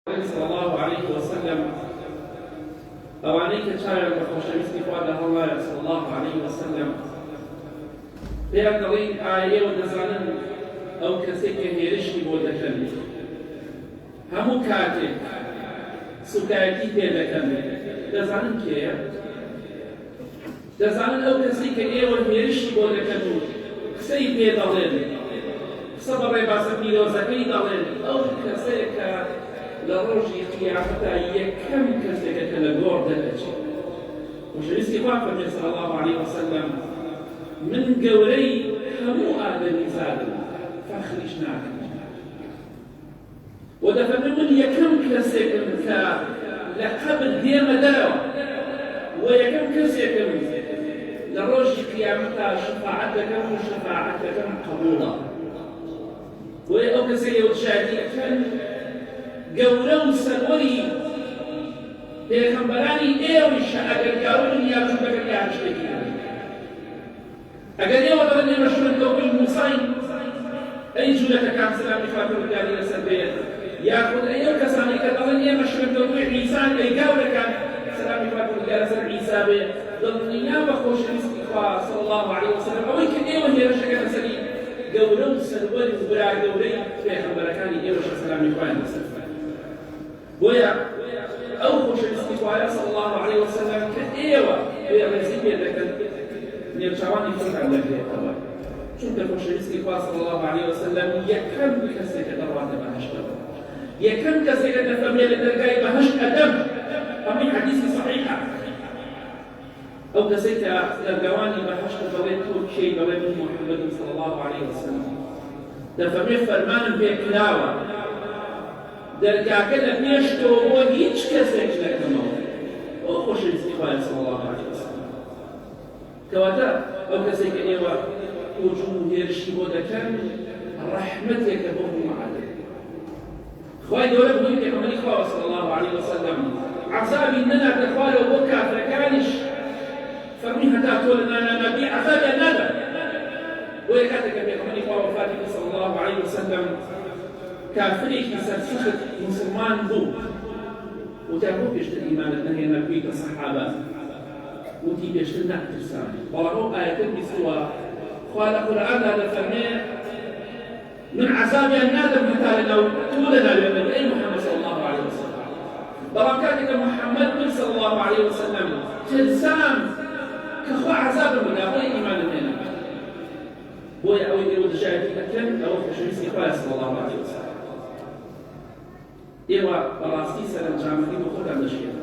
صلى الله عليه وسلم أوانيك شاعر بخوشويستي خواد الله صلى الله عليه وسلم بيان دڵین ئاەیەوە دەزانن ئەو کەسێک کە هێرشی بۆ دەکەن هەموو کاتێک سوکایەتی پێ دەکەن دەزانن کێیە؟ دەزانن ئەو کەسێک کە ئێوە هێرشی بۆ دەکەن و قسەی پێ دەڵێن قسە بە ڕێبازە پیرۆزەکەی دەڵێن ئەو کەسەیە کە لە ڕۆژی قیامەتە یەکەم کەسێکە کە لە گۆڕ دەدەچێت خۆشەویستی خوا فەرمێ صلی الله عليه وسلم من گەورەی هەموو ئادەمیزادم فەخریش ناکەم و دەفەرمێ من یەکەم کەسێکم کە لە قەبر دێمە دەرەوە و یەکەم کەسێکم لە ڕۆژی قیامەتە شەفاعەت دەکەم و شەفاعەتەکەم قبوڵە بۆیە ئەو کەسێک ئێوە شادیەکەن گەورە و سەروەری پێغەمبەرانی ئێوەیشە ئەگەر گاورن یا جوودەکەن یا هەشتێکی ئەگەر ئێوە دەڵێن ئێمە شوێنکەوتوی موساین ئەی جوودەکەکان سەلامی خوا پەروەردگاری لەسەر بێت یاخود ئەو کەسانی کە دەڵێن ئێمە شوێنکەوتوی عیسان ئەی گاورەکان سەلامی خوا پەروەردگاری لەسەر عیسا بێت دڵنیا بە خۆشەویستی خوا صلی الله عليه وسلم ئەوەی کە ئێوە هێرشەکە لەسەری گەورە و سەروەری و برا گەورەی پێغەمبەرەکانی ئێوەشە سەلامی خوایان لەسەر بۆیە ئەو خۆشەویستی خوایە صلی الله عليه وسلم کە ئێوە پێڕێزی پێ دەکەن نێوچاوانی خۆتان دەگرێتەوە چونکە خۆشەویستی خوا صلی الله عليه وسلم یەکەم کەسێکە دەڕاتە بەهەشتەوە یەکەم کەسێکە دەفەرمێت لە دەرگای بەهەشت ئەدەم ئەمەی حەدیثی صحیحە ئەو کەسێک کە دەرگاوانی بەهەشت دەڵێت تۆ کێی بەڵێ من محەممەد صلی الله عليه وسلم دەفەرمێت فەرمانم پێ کراوە دەرگاکە لە پێشتەوە بۆ هیچ کەسێک نەکەمەوە ئەو خۆشەویستی خوایە صلی الله عليه وسلم کەواتە ئەو کەسێک کە ئێوە هجوم و هێرشی بۆ دەکەن ڕەحمەتێکە بۆ هەموو خوای گەورە بووی پێغەمبەری خوا صلی الله عليه وسلم عەزابی نەناتە خوارەوە بۆ کافرەکانیش فەرمی هەتا تۆ لە نانابی عەزابیان نادا بۆیە کاتێک کە پێغەمبەری خوا وەفاتی کرد صلی الله عليه وسلم کافرێکی سەرسخت مسلمان بوو وتیان بۆ پێشتر ئیمانت نەهێنا بوویتە سەحابە وتی پێشتر نەترسانی بەڵام ئەو ئایەتە بیستووە خوا لە قورئاندا دەفەرمێ من عەزابیان نادەم هەتا لەناو تۆ لەناوێ ئەی محەممەد صلی الله عليه وسلم بەڵام کاتێک کە محەممەد بن صلی الله عليه وسلم ترسام کە خوا عەزابم بدا بۆی ئیمانت هێنا بۆیە ئەوەی ئێوە دژایەتی دەکەن ئەوە خۆشەویستی خوایە صلی الله عليه وسلم ئێوە بەڕاستی سەرنجامەتی بۆ خۆتان دەشێت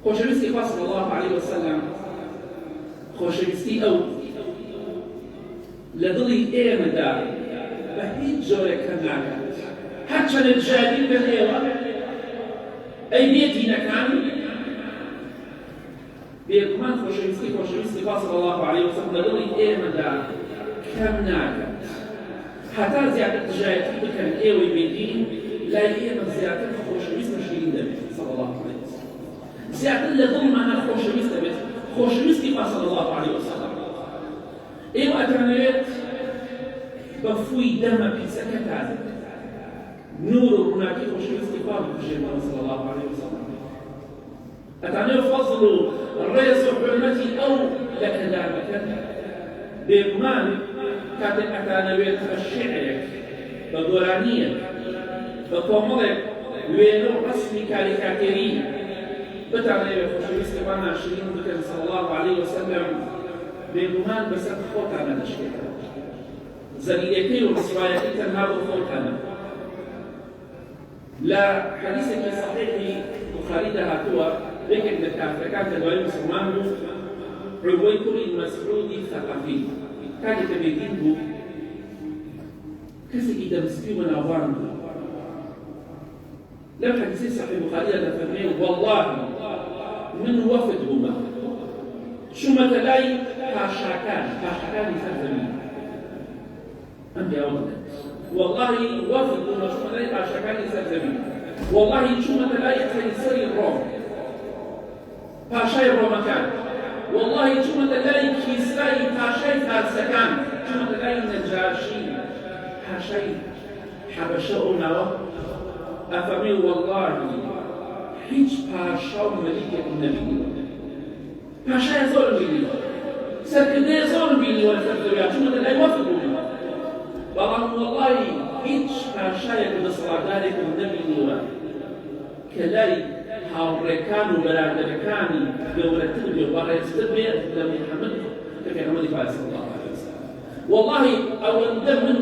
خۆشەویستی خوا صلی الله عليه وسلم خۆشەویستی ئەو لە دڵی ئێمەدا بە هیچ جۆرێک کەم ناکات هەرچەندە جادین بن ئێوە ئەی بێدینەکان بێگومان خۆشەویستی خوا صلی الله عليه وسلم لە دڵی ئێمەدا کەم ناکات هەتا زیاتر دژایەتی بکەن ئێوەی بێدین لای ئێمە زیاتر خۆشەویست شیرین دەبێت صلی الله عليه وسلم زیاتر لە دڵمانە خۆشەویست دەبێت خۆشەویستی خوا صلی الله عليه وسلم ئێوە ئەتانەوێت بە فووی دەمە پیسەکە تازە نور و ڕووناکی خۆشەویستی خوا بکوژێنەوە صلی الله عليه وسلم ئەتانەوێت فەزڵ و ڕێز و حورمەتی ئەو لە کەلامەکەن بێگومان کاتێک ئەتانەوێت بە شیعرێک بە گۆرانیەک بە کۆمەڵێک وێنە و ڕەسمی کاریکاتێری بتانەوێت خۆشەویستی خوا ناشرین بکەن صلی الله عليه وسلم بێگومان بەسەر خۆتانە دەشکێتەوە زەلیلەکەی و ڕسوایەکەی تەنها بۆ خۆتانە لە حەدیثێکی صحیحی بوخاریدا هاتووە یەکێک لە کافرەکان کە دوای موسڵمان بوو عروەی کوڕی مەسعودی ثەقەفی کاتێک کە بێدین بوو کەسێکی دەمستی و بەناوبانگ بوو لەم حەدیثەی صحیح بوخاریدا دەفەرمێ والله من وەفد بوومە چوومەتە لای پاشاکانی سەرزەمین ئەم پیاوە والله وەفد بوومە چوومە لای پاشاکانی سەرزەمین والله چوومەتە لای قەیسەری ڕۆم پاشای ڕۆمەکان والله چوومەتە لای پاشای حەبەشە ئەو ناوە ئەفەرمێ وەڵڵاهی هیچ پاشا و مەلیکێکم نەبینیوە پاشایە زۆرم بینیوە سەرکردەیە زۆرم بینیوە لەسەر زەویا چونکە لەلای وەفد بووم بەڵام وەڵڵاهی هیچ پاشایەک و دەسەڵاتدارێکم نەبینیوە کە لای هاوڕێکان و بەرادەرەکانی گەورەتر بێ و بەڕێزتر بێ لە محەممەد کە پێغەمبەری خوا صلی الله علیه وسلم والله ئەوەندە من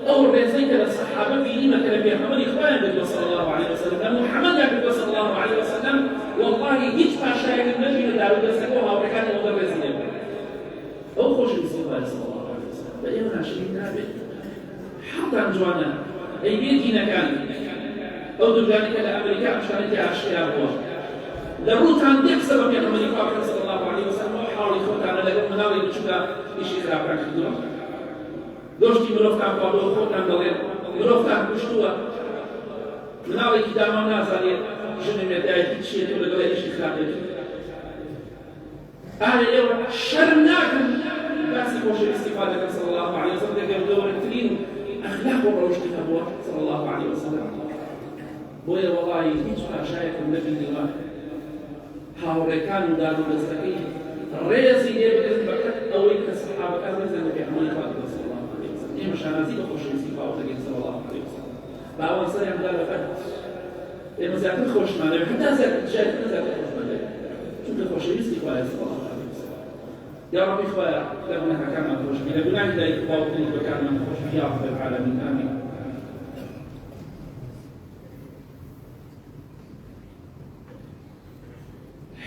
ئەو ڕێزەی کە لە سەحابە بینیمە کە لە پێغەمبەری خوایان بێتوە صلی الله علیه وسلم لە محەممەدا بێتوە صلی الله علیه وسلم والله هیچ پاشایەکم نەبینە دارودەستەکە و هاوڕێکانی ئەوەندە ڕێزی نەبێ ئەو خۆشەویستی خوای صلی الله علیه وسلم بە ئێمە ناشرین نابێت حەڵتان جوانە ئەی بێ دینەکان ئەو دوورگانی کە لە ئەمریکا ئەشانێتی ئاشکرا بووە لە ڕووتان دێک سەبە پێغەمبەری خوا صلی الله علیه وسلم و حاڵی خۆتانە لەگەڵ مناڵی بچووکە ئیشی خراپان کردووە دۆشتی مرۆڤتان خواردووە خۆتان دەڵێن مرۆڤتان کوشتووە مناڵێکی دامان نازانێت ژنێ مێردایەکی چیە تۆ لەگەڵ ئیشی خراپێکی ئایا ئێوە شەرم ناکەن باسی خۆشەویستی خوا دەکەن صلی الله علیه وسلم دەگەر گەورەترین ئەخلاق و ڕەوشتی هەبووە صلی الله علیه وسلم بۆیە وەڵاهی هیچ پاشایەکم نەبینیوە هاوڕێکان و دارودەستەکەی ڕێزی لێ بگرن بەکەت ئەوەی کە سەحابەکان ڕێزیان لە پێغەمبەری خوا دەکەن صلی الله علیه وسلم ئێمە شانازی بە خۆشەویستی خوا دەکەین صلی الله علیه وسلم بە ئەوان سەریان دا بەفەت ئێمە زیاتر خۆشمان دەوێت حتا زیاتر خۆشمان دەوێت چونکە خۆشەویستی خوایە صلی الله علیه وسلم یا ربی خوایە لە گوناهەکانمان خۆش بی لە گوناهی دایک و باوکانی بەکارمان خۆش بی یا رب العالمین ئامین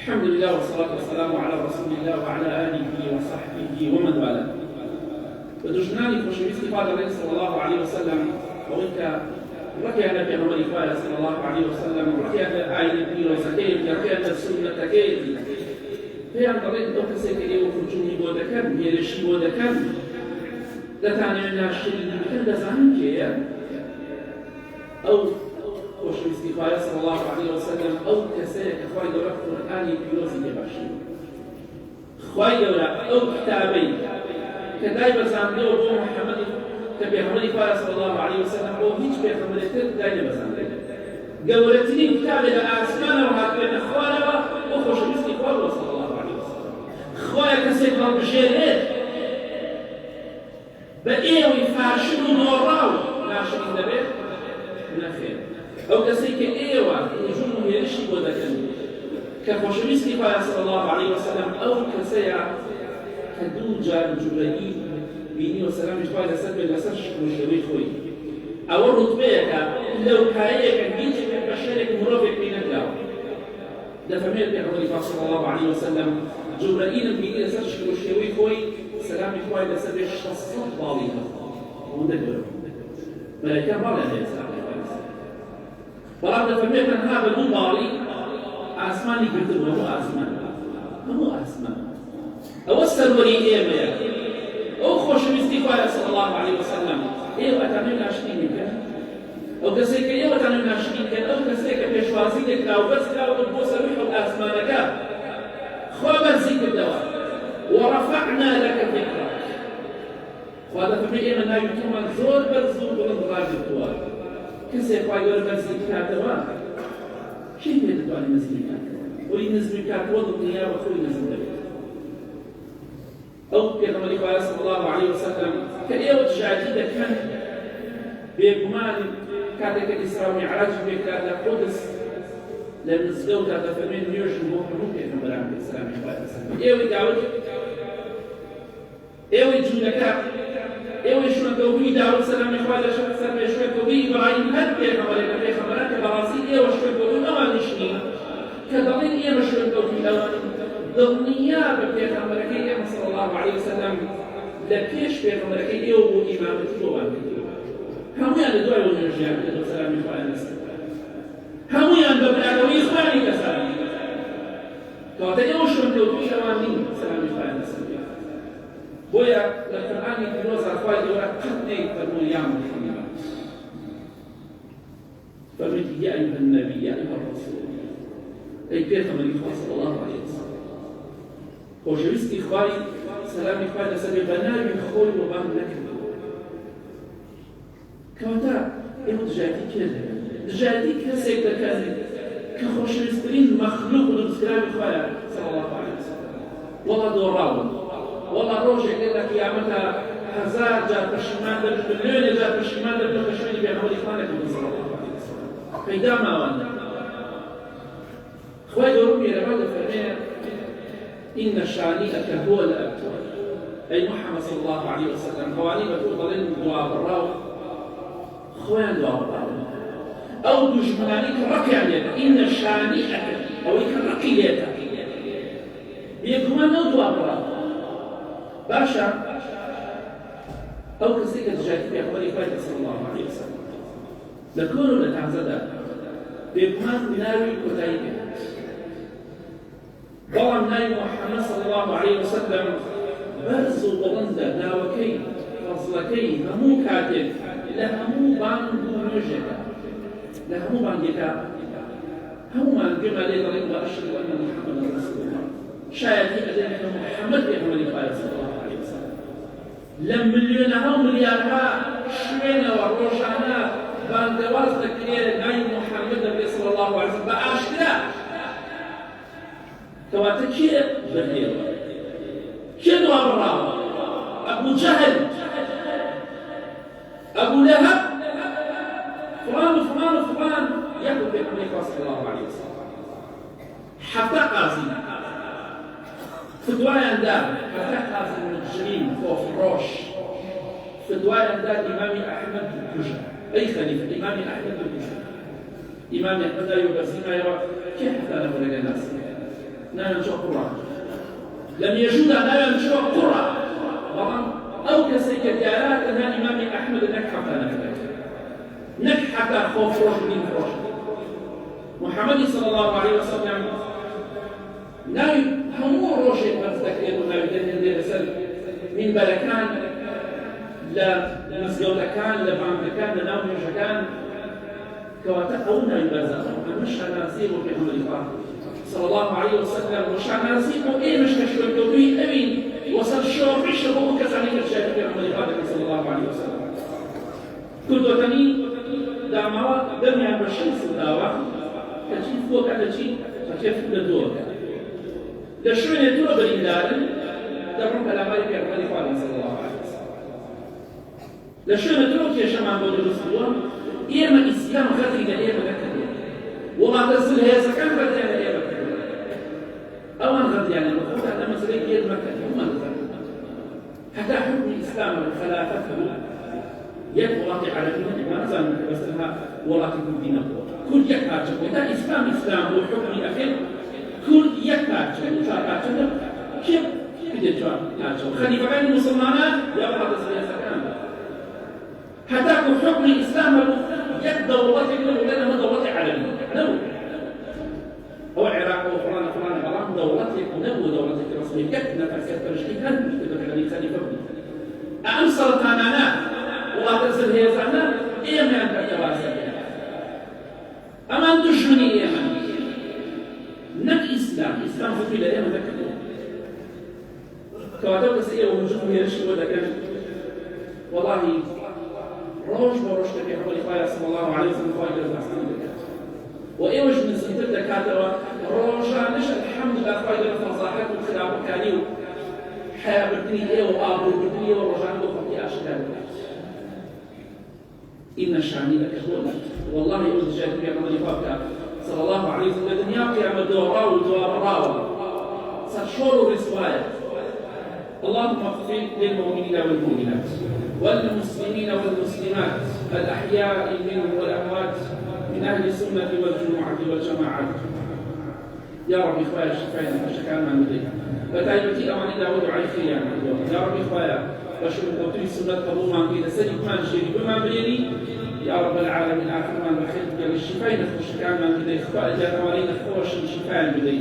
الحمد لله والصلاة والسلام على رسول الله وعلى آله وصحبه ومن والاه. بدجناني خوشويستي قال النبي صلى الله عليه وسلم وإنك ركي على بيغمبري قال صلى الله عليه وسلم ركي على آية بير وزكيت ركي على السنة كيت في عن طريق دوكسيك إيه وخرجوني بودكان يرشي بودكان دتاني من الشيء اللي كان دزعين كيا أو خوشویستی خواه صلی الله علیه وسلم او کسایی که خواه دوره قرآنی پیروزی باشید خواه دوره او کتابی که دای بزنده و بو محمد که پیغمبری خواه صلی الله علیه وسلم او هیچ پیغمبری تر دای بزنده گورترین کتابی در آسمان و حاکمت خواه او خوشویستی خواه صلی الله علیه وسلم خواه کسی که بجهره به ایوی فاشد و نوراو ناشرین دبیر نخیر ئەو کەسەی کە ئێوە نزوم و هێرشی بۆ دەکەن کە خۆشەویستی خوایە صلی الله علیه وسلم ئەو کەسەیە کە دوو جار جوبەیی بینیوە سەلامی خوای لەسەر بێت لەسەر شکوشەوەی خۆی ئەوە ڕوتبەیەکە لەو کایەیەکە هیچ بەشەرێک مرۆڤێک پێی نەکراوە دەفەرمێت پێغەمبەری خوا صلی الله علیه وسلم جوبرەئیلم بینی لەسەر شکوشەوەی خۆی سەلامی خوای لەسەر بێت 600 باڵی هەبوو ئەوەندە گەورە مەلایکە باڵیان هەیە بەڵام دەفەرمێت تەنها بە دوو باڵی ئاسمانی گرتبووە هەموو ئاسمان ئەوە سەروەری ئێمەیە ئەو خۆشەویستی خوایە صلی الله علیه وسلم ئێوە ئەتانێن ناشرین بکەن ئەو کەسێک کە ئێوە ئەتانێن ناشرین بکەن ئەو کەسێک کە پێشوازی لێکرا و بەرز کراوە بۆ سەروی ئەو ئاسمانەکە خوا بەرزی کردەوە وەڕەفەعنا لەکە ذیکرەک خوا دەفەرمێت ئێمە ناوی تۆمان زۆر بەرز و بڵند ڕاگرتووە کەسێک خوای گەورە بەرزی بکاتەوە کێ پێ دەتوانێت نزمی بکاتەوە خۆی نزمی بکاتەوە دڵنیا بە خۆی نزم دەبێت ئەو پێغەمبەری خوا صلی الله علیه وسلم کە ئێوە تژاتی دەکەن بێگومان کاتێک کە ئیسرا و میعراج بێکرا لە قودس لە مزگەوتدا دەفەرمێن نوێژن بۆ هەموو پێغەمبەران سەلامی خوا ئێوەی داوت ئێوەی جوولەکە ئێوەی شوێنکەوتووی داوود سەلامی خوا لەسەر بێ شوێنکەوتووی ئیبراهیم هەر پێغەمبەرێک لە پێغەمبەران کە بەڕاستی ئێوە شوێنکەوتووی ئەوانیش نین کە دەڵێن ئێمە شوێنکەوتووی ئەوان دڵنیا بە پێغەمبەرەکەی ئێمە صلی الله علیه وسلم لە پێش پێغەمبەرەکەی ئێوە بۆ ئیمامەتی بۆوان کردووە هەموویان لە دوای نوێژیان کردووە سەلامی خوایان لەسەر هەموویان بە بەراگەوەی خوانی کەسانی کەواتە ئێوە شوێنکەوتووی ئەوان نین سەلامی خوایان لەسەر بۆیە لە قورئانی پیرۆزە خوای گەورە قەت نەیفەرمووی یا محەممەد فەرمووی یا ئەیها النەبی یا ئەیها الرەسوول ئەی پێغەمبەری خوا صلی الله علیه وسلم خۆشەویستی خوای سەلامی خوای لەسەر بێ بە ناوی خۆی وەبام نەکردووە کەواتە ئێمە دژایەتی کێ دەکەن؟ دژایەتی کەسێک دەکەن کە خۆشەویستترین مەخلوق و دروستکراوی خۆیە صلی الله علیه وسلم. وەڵا دۆڕاون، وەڵا ڕۆژێک لە قیامەتە هەزار جار پەشیمان دەبن، ملیۆنێ جار پەشیمان دەبن کە شوێنی پێغەمبەری خوا نەکەون صلی الله علیه وسلم. پەیدا ماوە خوای گەورە لێرەوە دەفەرمێ إن شانئك هو الأبتر. أي محمد صلى الله عليه وسلم خواني بتقول ضلين دعاء براو خوان دعاء براو أو دجمانيك رقي عليك إن شانئك أو يكرقي ليك بيكمان أو دعاء براو باشا أو كسيك الجاكي بأخباري فايدة صلى الله عليه وسلم لكونوا لتعزدا بيكمان مناوي كتايبه بەڵام ناوی محەممەد صلی الله عليه وسلم بەرز و بڵندە ناوەکەی فەزڵەکەی هەموو کاتێک لە هەموو بانگ و نوێژێکە لە هەموو بانگێکە هەمومان گوێمان لێ دەڵێن وەئەشهەدو ئەنە محەممەدەن ڕەسوڵ الله شایەتی ئەدەین کە محەممەد پێغەمبەری خوایە صلی الله عليه وسلم لە ملیۆنەها و ملیارها شوێنەوە ڕۆژانە بانگەواز دەکرێت ناوی محەممەد دەبێت صلی الله عليه وسلم بە ئاشکرا كواتا كي بدير كي دوار أبو جهل أبو لهب فلان وفلان وفلان يأكل بأمريكا صلى الله عليه وسلم حتى قاضي فتوى يندار حتى قاضي من الجريم فوق الروش فتوى يندار إمام أحمد بن أي خليفة إمام أحمد بن إمام أحمد أيوب الزنا يرى كيف حتى له لنا الناس لا ينشأ قرى لم يجود لا ينشأ قرى أو كسيكتيارات أنها إمام أحمد نكحة نكحة خوف روش من روش محمد صلى الله عليه وسلم ناوي همو روشي مفتكين وناوي دهن دي رسل من بلكان لا مسجولكان لا بانكان لا ناوي يشكان كواتا أو ناوي بازا مش هنازيب في عمر الله صلى الله عليه وسلم مش عناسيبه إيه مش كشف الدوي أمين وصل الشوف عشره كسعني كشاف في عمر الله صلى الله عليه وسلم كل وطني دعموا دم يا بشيس الدعوة كشيف فوق على شيء كشيف الدور لشون يدور بالإدارة دمهم كلامي في عمر الله صلى الله عليه وسلم لشون يدور في شمال بود الرسول إيه ما إسلام خطري إيه ما كذي وما تصل هي سكان خطري إيه ما أو أنغد يعني المفروض هذا مسألة يد مكة هم الغد حتى حكم الإسلام وخلافته يد ولاطي عربية ما نزال من بسها ولاطي الدين كل يكاد إذا إسلام وحكم أخير كل يكاد كيف بدأت خليفة بين المسلمانات يبقى تصير سكان حتى حكم الإسلام يد دولتي لنا دولتي عربية نو هو العراق وفلان بلان دولتي ونبو دولتي رسمية كتنا فاسيات ترشحي هل مشتبه الإنسان فبني أمسر تانانا ولا تسل هي زعنا إيه ما أنت يواسع أمان دشمني إيه من نك إسلام خطوي لأيه مذكرة كواتو كسئية ومجدهم يرشي ودكا والله روش بروش تبي حولي خوايا صلى الله عليه وسلم خوايا للمحسن وإيوش من سنتر دكاترة روشانش الحمد لله خواهد الفضاحات والخلاف وكانيو حياة بالدنيا إيه وآبو بالدنيا وروشان بخطي أشكال إن شانئك هو والله يقول جاءت في عمل فاكا صلى الله عليه وسلم الدنيا قيام الدوراء والدوراء سرشور رسوايا اللهم اغفر للمؤمنين والمؤمنات والمسلمين والمسلمات الأحياء منهم والأموات من أهل السنة والجماعة والجماعات يا رب إخوائي شفاينا فشكانا من ذلك فتايبتي أواني داود عيخي يا رب إخوائي بشر قوتي السنة قبوما كيدا سيدي كمان شيري بما بيني يا رب العالمين آخر ما بخير قال الشفاينا فشكانا من ذلك إخوائي جاء أواني نخوش الشفايا بدي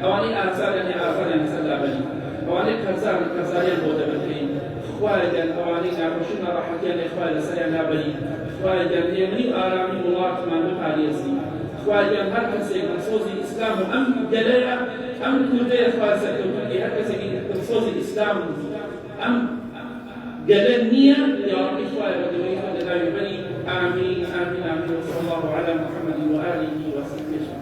أواني آثار يعني سلا بني أواني كرزار ينبوت بالكين إخوائي جاء أواني نعرشنا راحتين إخوائي لسيانا بني إخوائي جاء يمني آرامي الله ما نبقى ليسي خواجان هر کسی کنسوزی اسلام ام جلیا ام کودی خواست کنی هر کسی کنسوزی اسلام ام جلنیا یا ربی خواهی بدوی خود داوی بنی آمين آمين آمين. وصلى الله على محمد وآله وصحبه.